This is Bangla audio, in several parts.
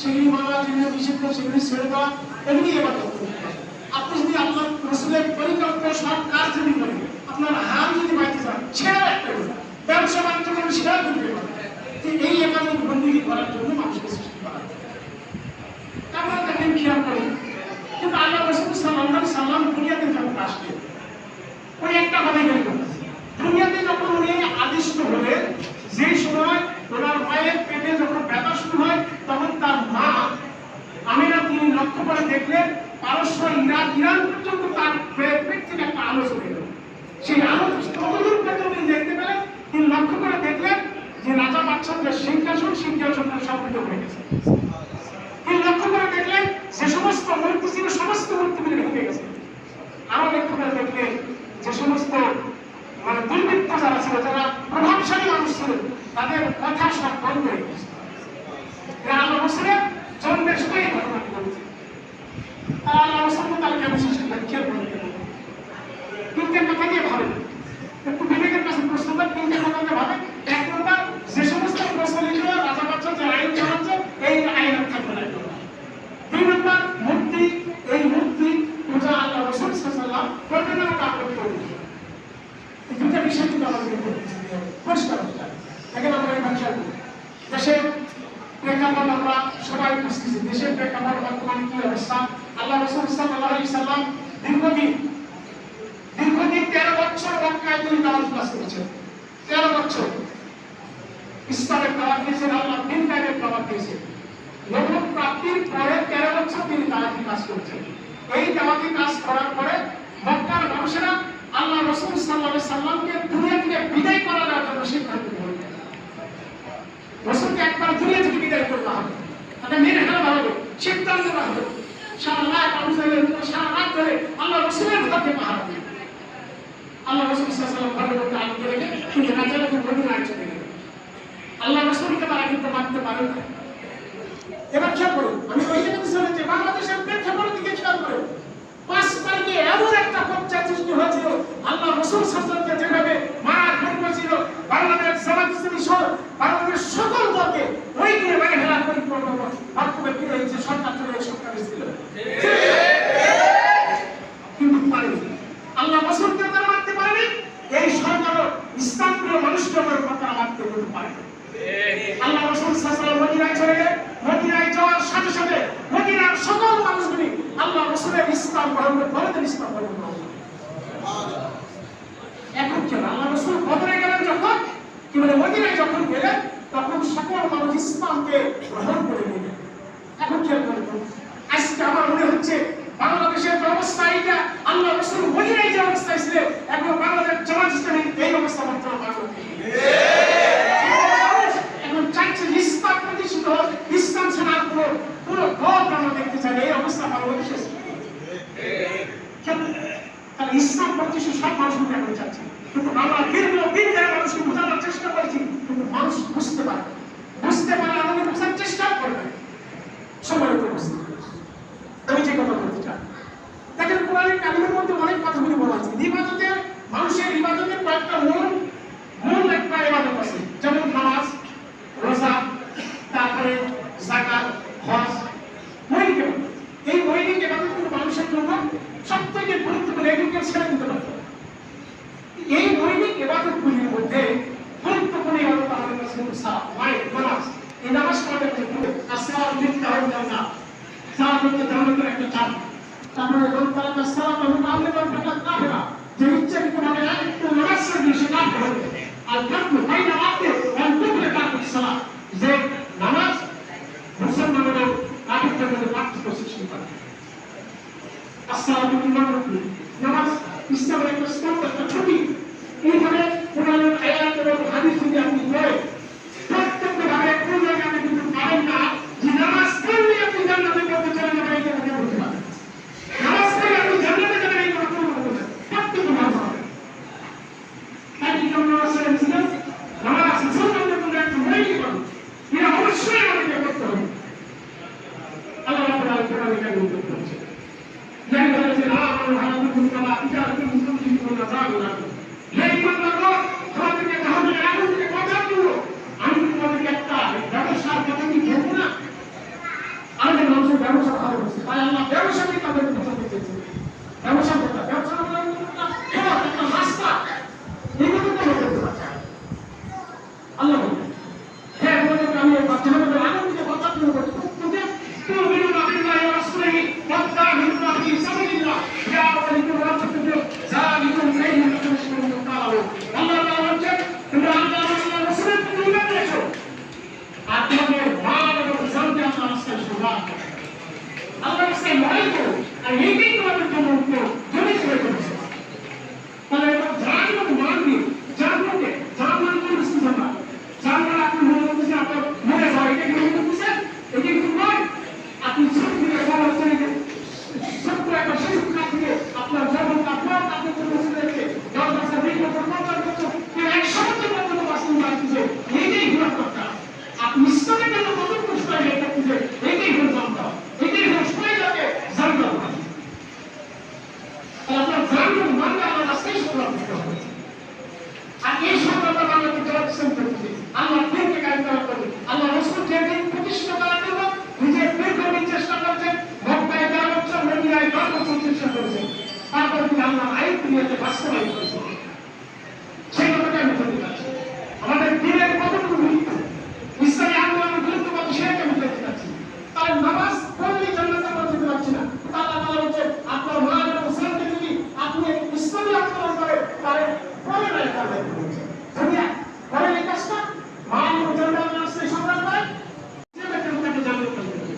সেগুলি মানা, যেগুলো নিষিদ্ধ সেগুলি ছেড়ে দেওয়া, এগুলি ইবাদত। আপনি যদি আল্লাহ রাসূলের পরিকল্পিত সব কাজ যদি করেন, আপনার হাত যদি বাইতে যান, ছেড়ে একটা করবেন, ব্যবসা বাণিজ্য করেন, সেটা করবেন। এই ইবাদত বন্দেগী করার জন্য মানুষকে সৃষ্টি করা। আমরা দেখেন, খেয়াল করি, কিন্তু আল্লাহ রাসূল সাল্লাল্লাহু আলাইহি সাল্লাম দুনিয়াতে যখন আসলেন, ওই একটা কথা বলবেন, দুনিয়াতে যখন উনি আদিষ্ট হলেন, যে সময় ওনার মায়ের পেটে যখন ব্যথা শুরু হয়, তখন তার মা আমিনা তিনি লক্ষ্য করে দেখলেন পারস্য, ইরান পর্যন্ত তার পেট থেকে একটা আলো চলে গেল। সেই আলো কতদূর পর্যন্ত দেখতে পেলেন, তিনি লক্ষ্য করে দেখলেন যে রাজা বাদশাহের সিংহাসন সব উঠে হয়ে গেছে। তিনি লক্ষ্য করে দেখলেন যে সমস্ত মূর্তি ছিল, সমস্ত মূর্তিগুলি ভেঙে গেছে। আরো লক্ষ্য করে দেখলেন যে সমস্ত দুর্বৃত্ত যারা ছিল, যারা প্রভাবশালী মানুষ ছিল, তাদের কথা সব বন্ধ হয়ে গেছে। আল্লাহ রাসূলের জন্মের সময় ঘটনা ঘটেছে। আল্লাহ রাসূল তাকে বিশেষ খেয়াল করে তিনটে কথা দিয়ে ভাবেন, একটু বিবেকের কাছে প্রশ্ন করেন, তিনটে কথা দিয়ে ভাবেন। এক নম্বর, যে সমস্ত প্রচলিত রাজা বাচ্চা যে আইন চালাচ্ছে, এই আইন থাকবে না। দুই নম্বর, মূর্তি, এই মূর্তি পূজা আল্লাহ রাসূল সাল্লাল্লাহু আলাইহি ওয়াসাল্লাম করবেন না, তা করতে হবে। এই দুটা বিষয় কিন্তু আমাদের পরিষ্কার হতে হবে। দেখেন, আমরা এই ভাষা দেশে প্রেক্ষাপট আমরা সবাই বুঝতেছি, দেশের প্রেক্ষাপট বর্তমানে কি অবস্থা। আল্লাহ রাসূল সাল্লাল্লাহু আলাইহি ওয়াসাল্লাম দীর্ঘদিন 13 বছর মক্কায় তিনি দাওয়াত পাস করেছেন। 13 বছর ইসলামের দাওয়াত দিয়েছেন, আল্লাহ দিন কায়েমের দাওয়াত দিয়েছেন। নবুয়ত প্রাপ্তির পরে 13 বছর তিনি দাওয়াতি কাজ করেছেন। এই দাওয়াতি কাজ করার পরে মক্কার মানুষেরা আল্লাহ রাসূল সাল্লাল্লাহু আলাইহি সাল্লামকে দুনিয়া থেকে বিদায় করার জন্য সিদ্ধান্ত নিলেন। রাসূলকে একবার দুনিয়া থেকে বিদায় করতে হবে, তাকে মেরে ফেলা হবে, সিদ্ধান্ত নেওয়া হবে। সারা রাত ধরে আল্লাহ রাসূলের ঘরকে পাহারা দিলেন। আল্লাহ রাসূল সাল্লাল্লাহু আলাইহি ওয়াসাল্লাম আলোকে রেখে তিনি রাজার মদিনায় চলে গেলেন। আল্লাহ রাসূলকে তারা কিন্তু মারতে পারে না। এবার খেয়াল করুন, আমি ওই জায়গাতে চলে যে বাংলাদেশের প্রেক্ষাপটের দিকে খেয়াল করুন। 5 তারিখে এমন একটা পর্যায় সৃষ্টি হয়েছিল, আল্লাহ রাসূল সাল্লাল্লাহু আলাইহি ওয়াসাল্লামকে যেভাবে মারা করেছিল, বাংলাদেশ জামাত ইসলামী সহ বাংলাদেশ সকল দলকে ওই দিয়ে মেরে ফেলা পরিকল্পনা বাস্তবে কি হয়েছে, সরকার চলে সরকার ছিল, কিন্তু পারেনি। আল্লাহ রাসূলকে তারা মারতে পারেনি, এই সরকারও ইসলাম প্রিয় মানুষকে তারা মারতে পারেনি। আল্লাহ রাসূল সাল্লাল্লাহু আলাইহি ওয়াসাল্লাম মদিনায় চলে গেলেন। মদিনায় যাওয়ার সাথে সাথে মদিনার সকল মানুষগুলি আল্লাহ রাসূলের ইসলাম গ্রহণ করে, ইসলাম গ্রহণ করলেন। এখন কেন আল্লাহ রাসূল বদরে গেলেন, যখন কি বলে মদিনায় যখন গেলেন, তখন সকল মানুষ ইসলামকে গ্রহণ করে নিলেন। এখন খেয়াল করুন, আজকে আমার মনে হচ্ছে বাংলাদেশের যে অবস্থা, এইটা আল্লাহ রাসূল মদিনায় যে অবস্থায় ছিলেন, এখন বাংলাদেশ জামাত ইসলামী এই অবস্থা বর্তমান বাংলাদেশে। এখন চাইছে ইসলাম প্রতিষ্ঠিত হোক, ইসলাম ছাড়া পুরো দল আমরা দেখতে চাই, এই অবস্থা বাংলাদেশে। তাহলে ইসলাম প্রতিষ্ঠিত সব মানুষগুলো এখন চাচ্ছে, কিন্তু আমরা দীর্ঘদিন ধরে মানুষকে বোঝানোর চেষ্টা করেছি, কিন্তু মানুষ বুঝতে পারে আমাদের বোঝার চেষ্টা করবে, সময় করে বুঝতে। আমি যে কথা বলতে চাই, দেখেন কোরআনের কালিমের মধ্যে অনেক কথাগুলি বলা আছে। ইবাদতের, মানুষের ইবাদতের কয়েকটা মূল একটা ইবাদত আছে, যেমন নামাজ, রোজা, তারপরে যাকাত, হজ, মৌলিক ইবাদত। এই মৌলিক ইবাদত কিন্তু মানুষের জন্য সবথেকে গুরুত্বপূর্ণ, এগুলোকে ছেড়ে দিতে পারত। এই মৌলিক ইবাদতগুলির মধ্যে গুরুত্বপূর্ণ ইবাদত আমাদের কাছে সালাত, নামাজ। এই নামাজটা আমাদের আসসালামু আলাইকুম সালাতের জান্নাতের একটা চাপ। তারপরে তারা সালাত এবং আল্লাহর ফাঁকা কাফেরা, যে ইচ্ছাকৃতভাবে একটু নামাজ পড়ে সে কাফের হবে। আর কাফের বাইনা আপনি অন্তরে কাফের সালাত, যে নামাজ মুসলমানদের কাফেরদের মধ্যে পার্থক্য সৃষ্টি করে। আসসালামু আলাইকুম নামাজ ইসলামের একটা স্তম্ভ, একটা ছবি। এইভাবে কোরআনের আয়াত এবং হাদিস যদি আপনি পড়েন, প্রত্যেকভাবে কোন জায়গায় আপনি কিন্তু পাবেন না যে নামাজ পড়লে আপনি জান্নাতের মধ্যে চলে যাবেন, এই কথা বলতে পারেন। নামাজ পড়লে আপনি জান্নাতে যাবেন, এই কথা বলতে পারেন। প্রত্যেকভাবে হবে। তাই কি আমরা আসলে ছিলেন নামাজ মুসলমানদের মধ্যে একটা মৌলিক ইবাদত। এরা যে এটাই হল জান্নাত, এটাই হল সবাই যাকে জান্নাত বলে। আপনার জান্নাত মানে আল্লাহর রাস্তায় সংগ্রাম করতে হবে। আর এই সংগ্রামটা বাংলাকে জবাবদিহি করতে হবে। আল্লাহ দিনকে কায়েম করার জন্য, আল্লাহ রাসূলকে দিন প্রতিষ্ঠা করার জন্য নিজের দীর্ঘদিন চেষ্টা করেছেন। মক্কায় 10 বছর, মদিনায় 10 বছর চেষ্টা করেছেন। তারপর তিনি আল্লাহর আইন দুনিয়াতে বাস্তবায়ন করেছেন। সেই কথাটা আমি বলতে চাচ্ছি। আমাদের দিনের কতটুকু গুরুত্ব, ইসলামী আন্দোলনের গুরুত্ব কত, সেটা আমি বলতে চাচ্ছি। তার নামাজ পড়লে জান্নাতে আমরা যেতে পারছি না। আল্লাহ তাআলা বলেন, আপনার মা এবং ছেলেকে যদি আপনি ইসলামী আন্দোলন করেন, তাহলে পরে নাই তাহলে দুনিয়া পরে এই কাজটা মা এবং জান্নাতের রাস্তায় সংগ্রাম করেন, যেটাকে তাকে জান্নাত করতে হবে।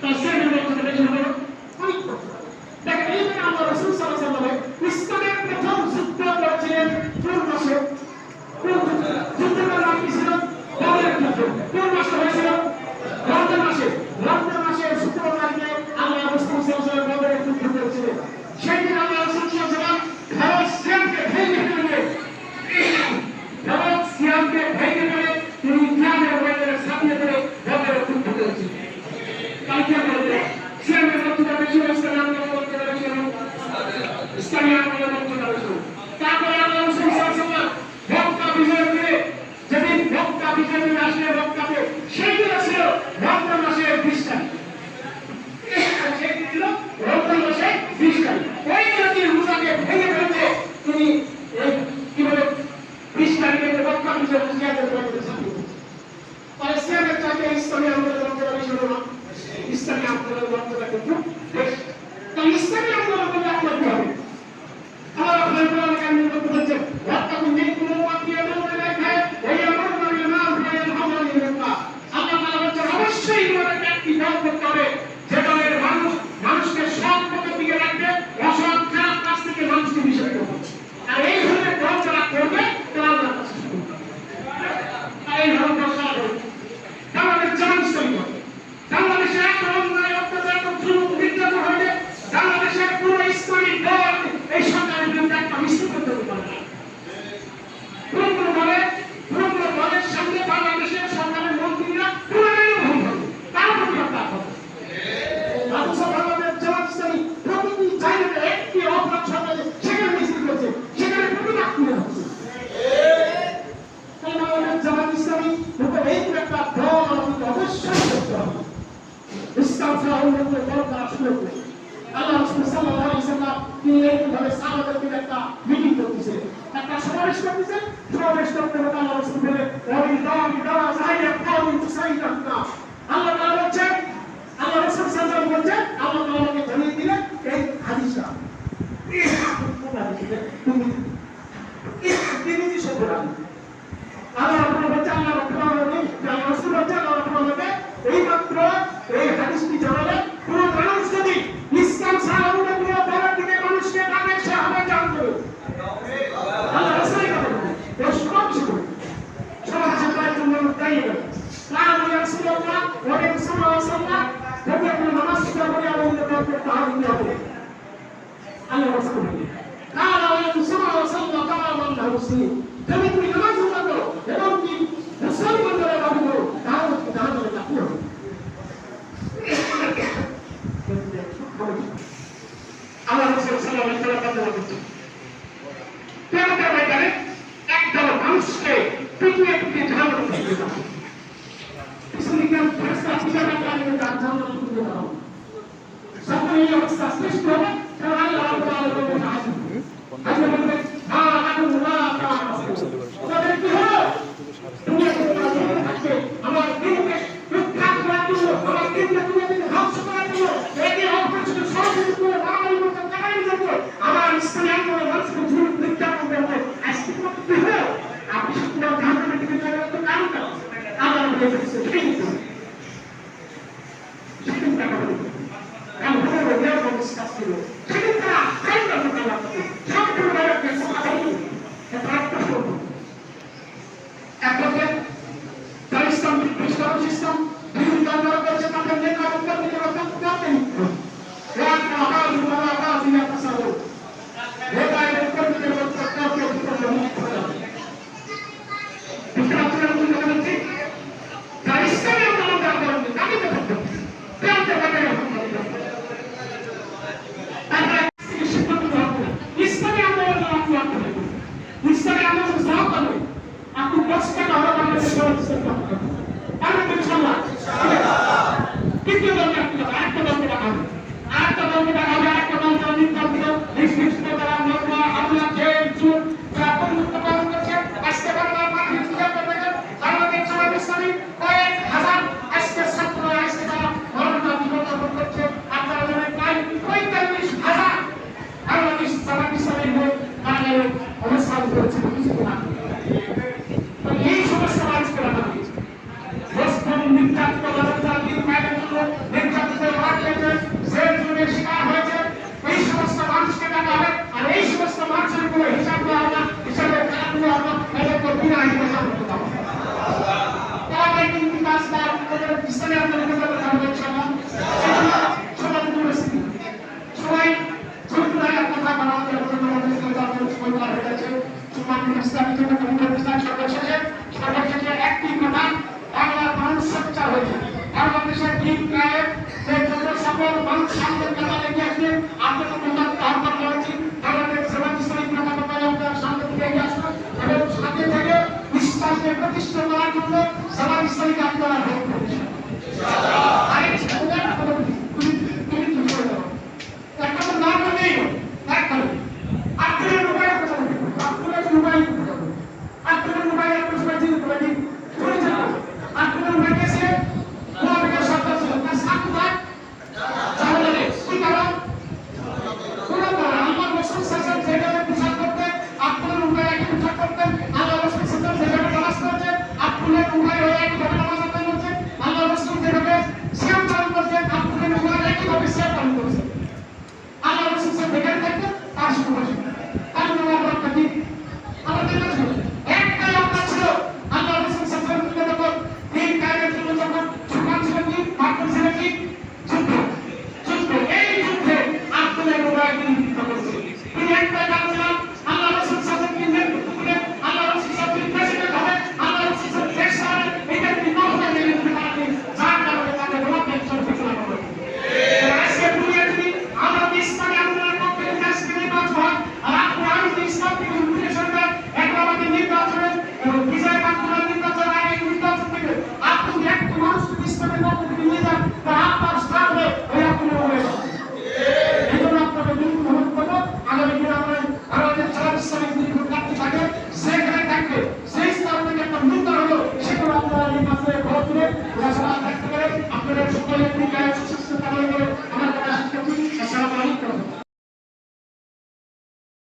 তার সেকেন্ড কথা বেশি হলো পরিত্যাগ। দেখেন এইখানে আল্লাহ রাসূল সাল্লাল্লাহু আলাইহি ওয়াসাল্লাম ইসলামের প্রথম যুদ্ধ করেছিলেন কোন মাসে? যুদ্ধের নাম কি ছিল? বদরের যুদ্ধ। কোন মাসে হয়েছিল? রমজান মাসে। রমজান মাসের শুক্রবার তারিখে আল্লাহ রাসূল সাল্লাল্লাহু আলাইহি ওয়াসাল্লাম বদরের যুদ্ধ করেছিলেন। সেই দিন আল্লাহ রাসূল সাল্লাল্লাহু আলাইহি ওয়াসাল্লাম ফরজ সিয়ামকে ভেঙে ফেলে তিনি ইসলামের ময়দানে সামনে করে বদরের যুদ্ধ করেছিলেন। কালকে বলতে সিয়ামের বক্তব্য বেশি ইসলামী আন্দোলন করতে পেরেছিল, ইসলামী আন্দোলন করতে পেরেছিল। তারপরে আল্লাহ রাসূল সাল্লাল্লাহু আলাইহি ওয়াসাল্লাম মক্কা বিজয় করে, যেদিন মক্কা বিজয় করে আসলে মক্কাতে, সেই দিন ছিল রমজান মাসের 20 তারিখ। সেই দিন ছিল রমজান মাসের 20 তারিখ। ওই দিন রোজাকে ভেঙে ফেলতে তিনি কি বলে 20 তারিখে মক্কা বিজয় জিয়াদের করেছেন। তাই সিয়ামের চাইতে ইসলামী আন্দোলন করা বেশি হলো না। ইসলামী আন্দোলন করতে কিন্তু বেশ। তাই ইসলামী আন্দোলন করতে আপনাকে হবে। আল্লাহ রাব্বুল আলামিন বলতে বলছেন, ওয়াত্তাকুন মিনকুম ওয়াতিয়াদুনা ইলাইহি ওয়া ইয়ামুরুনা বিল মা'রুফি ওয়া ইয়ানহাউনা আনিল মুনকার। আল্লাহ তাআলা বলছেন অবশ্যই তোমাদের একটি দল করতে হবে, যে দলের মানুষকে সৎ পথের দিকে রাখবে, অসৎ খারাপ কাজ থেকে মানুষকে নিষেধ করবে। আর এই ধরনের দল যারা করবে তারা আল্লাহর কাছে শুনবে। আর এই ধরনের দল যারা করবে আমাদের জান ইসলামী হবে। বাংলাদেশে এত অন্যায়, অত্যাচার, জুলুম, নির্যাতন হবে, বাংলাদেশের পুরো ইসলামী দল এই সরকারের বিরুদ্ধে একটা মিছিল করতে পারে না। পুরোপুরি দলের সামনে বাংলাদেশের সরকারের মন্ত্রীরা পুরোটাই ভুল হবে, তার প্রতি হত্যা হবে। অথচ বাংলাদেশ জামাত ইসলামী প্রতিটি জায়গাতে একটি অপরাধ সরকারে সেখানে মিছিল করছে, সেখানে প্রতিবাদ তুলে হচ্ছে। তাই বাংলাদেশ জামাত ইসলামী এই একটা দল আমাদের অবশ্যই করতে হবে। ইসলাম ছাড়া অন্য কোনো দল করা সুযোগ নেই। আল্লাহ রাসূল সাল্লাল্লাহু আলাইহি ওয়াসাল্লাম তিনি এইভাবে সাহাবাদেরকে একটা মিটিং করতেছেন, একটা সমাবেশ করতেছেন। সমাবেশ করতে করতে আল্লাহ রাসূল বলে, আল্লাহ তাআলা বলছেন, আল্লাহ রাসূল সাল্লাল্লাহু আলাইহি ওয়াসাল্লাম বলছেন, আল্লাহ তাআলা আমাকে জানিয়ে দিলেন এই হাদিসটা। তিনি কি সত্য না? আল্লাহ রাব্বুল বলছেন, আল্লাহ রাব্বুল আলামিন, আল্লাহ রাসূল বলছেন, আল্লাহ রাব্বুল আলামিন এই মাত্র এই হাদিসটি জানালে পুরো মানুষ যদি ইসলাম ছাড়া অন্য কোনো দলের দিকে মানুষকে ডাকে, সে হবে জাহান্নামী। আল্লাহ রাসূল কথা বলেন, এই সব কিছু সমাজ জীবনের জন্য দায়ী হবে। কারণ রাসূলুল্লাহ সাল্লাল্লাহু আলাইহি ওয়াসাল্লাম যদি আপনি নামাজ শিক্ষা করে আমাদের করতে তাহলে হবে। আল্লাহ রাসূল বলেন, কারণ সাল্লাল্লাহু আলাইহি ওয়াসাল্লাম কালাম মুসলিম, যদি তুমি নামাজ শিক্ষা করো এবং কি মুসলমান বলে দাবি করো, তাহলে জাহান্নামে যাবে। আল্লাহ রাসূল সাল্লাল্লাহু আলাইহি ওয়াসাল্লাম কথা বলেছেন, কিয়ামতের ময়দানে একদল মানুষকে পিটিয়ে পিটিয়ে জাহান্নামে ফেলে দেওয়া হবে। ইসলামিক ফেরেশতা বিচার করে জাহান্নামে ফেলে দেওয়া হবে। যখন এই অবস্থা সৃষ্টি হবে, তখন আল্লাহ রাব্বুল আলামিন বলবেন, আল্লাহ বলবেন, তাদের কি হলো? দুনিয়া থেকে থাকবে আমার দিনকে উৎখাত করার জন্য, আমার দিনকে দুনিয়া থেকে ধ্বংস করার জন্য, একে অপরিচিত সহযোগী করে বাঙালি মতো টাকাই জন্য আমার ইসলামী আন্দোলন মানুষকে জুলুম নির্যাতন করবে। আজকে কি হলো? আপনি শুধু জাহান্নামে দিকে চলে গেলে তো কারণটা আল্লাহ বলেছে ঠিক আছে, সেদিন টাকা বলবে আমি বলবো এরকম কাজ ছিল, সেদিন তারা আইন করতে লাগবে সম্পূর্ণ একটা কথা বলবে, এটা একটা শোনো একবার তার ইসলাম ইসলাম ইসলাম বিভিন্ন ধর্মের কাছে তাদের নেতা কর্মী যারা করতেন রাত আবার বলা আবার দিয়া পাসাও নেতা এবং কর্মীদের মধ্যে কাউকে বিপদ মুক্ত করা বিক্রান্তরা বলতে বলছি তার ইসলামী আন্দোলন করেন তাকে সালাতের পক্ষ থেকে আমরা ইনশাআল্লাহ দ্বিতীয় দলকে আরেকটা দলকে ডাকাবো আরেকটা দলকে ডাকাবো আরেকটা দলকে নির্ধারিত নির্দিষ্ট তারা মামলা হামলা জেল জুট যারা পরিণত পালন করছে আজকে বাংলার মাটির কিভাবে দেখেন বাংলাদেশ জামাত ইসলামী কয়েক হাজার আজকে ছাত্র আজকে তারা মরণটা জীবনযাপন করছে আপনারা জানেন প্রায় ৪৫,০০০ বাংলাদেশ জামাত ইসলামী হয়ে তারা অবস্থান করেছে কিছুদিন আগে এই সমস্ত মানুষকে রাখা হয়েছে বস্তুন নির্যাতিত মানুষরা দিন মায়ের জন্য নির্যাতিত হওয়া হয়েছে জেল জুলের শিকার হয়েছে এই সমস্ত মানুষকে ডাকা হবে আর এই সমস্ত মানুষের কোনো হিসাব দেওয়া হবে না হিসাবে টাকাগুলো হবে এদেরকে বিনা হিসাবে করতে হবে তারা কিন্তু কাজটা ওদের ইসলামী আন্দোলনের কথা হবে ইনশাআল্লাহ সবাই পরিস্থিতি সবাই ছোটবেলায় কথা বলা আমাদের আমাদের সময় হয়ে গেছে সুমানুল ইসলামী জন্য কমিটির প্রধান সর্বশেষে একটি কথা বাংলার মানুষ সোচ্চার হয়েছে বাংলাদেশের ঠিক গায়ে যে যত সকল মানুষ সামনে কথা লেগে আসবে আপনাদের প্রধান আহ্বান করেছি বাংলাদেশ জামাত ইসলামী আপনার সামনে থেকে এগিয়ে আসবেন এবং সাথে থেকে ইসলামকে প্রতিষ্ঠা করার জন্য জামাত ইসলামীকে আপনারা ভোট করবেন বিজয় বাংলার নির্বাচন আগে নির্বাচন থেকে আপনি একটি মানুষ ইসলামের